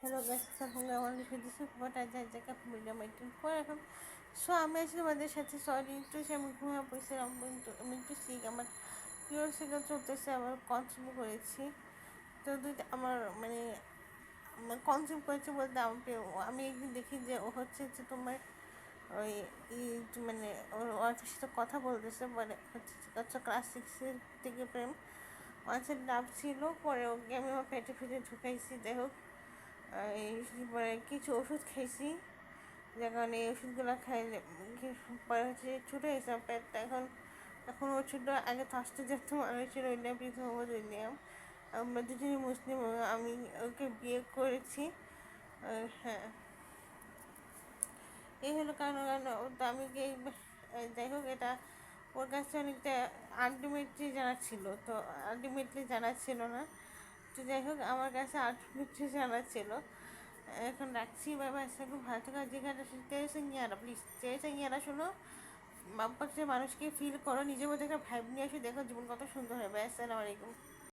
Hello guys, আসসালামু আলাইকুম। This is what I জায়গা মিডিয়া মেইনটেইন ফর এখন। সো আমি আসলে আমাদের সাথে সরি একটু আমি ঘুমিয়ে পড়ছিলাম, কিন্তু আমি একটু শিখ আমার পিওর শিখা চলতেছে, আবার কনজিউম করেছি। তো দুইটা আমার মানে আমার কনজিউম করেছি বলতে আমি একদিন দেখি যে ও হচ্ছে যে তোমার ওই মানে ওর সাথে কথা বলতেছে, মানে হচ্ছে ক্লাস 6 থেকে প্রেম ওয়ান্সের লাভ ছিল, পরে ওকে আমি আমার পেটে ফেটে ঢুকাইছি। যাই হোক, এই পরে কিছু ওষুধ খাইছি, যার কারণে এই ওষুধগুলো খাইলে পরে হচ্ছে ছুটে গেছে আমার পেটটা। এখন ও ছোটো, আগে ফার্স্টে যেত মানুষ ছিল উইলিয়াম, প্রীতি মোহাম্মদ উইলিয়াম। আমরা দুজনই মুসলিম, আমি ওকে বিয়ে করেছি। হ্যাঁ, এই হলো কারণ। তো আমি যাই হোক, এটা ওর কাছে অনেকটা আলটিমেটলি জানা ছিল, তো আলটিমেটলি জানা ছিল না। তো যাই হোক, আমার কাছে আলটিমেটলি জানা ছিল। এখন রাখছি, বাবা খুব ভালো থাকা যেখানে চেয়েছে নিয়ারা, প্লিজ চেয়েছে নিয়ারা শোনো, বাপ্পাচ্ছে মানুষকে ফিল করো, নিজের মধ্যে একটা ভাইব নিয়ে আসো, দেখো জীবন কত সুন্দর হবে। আসসালামু আলাইকুম।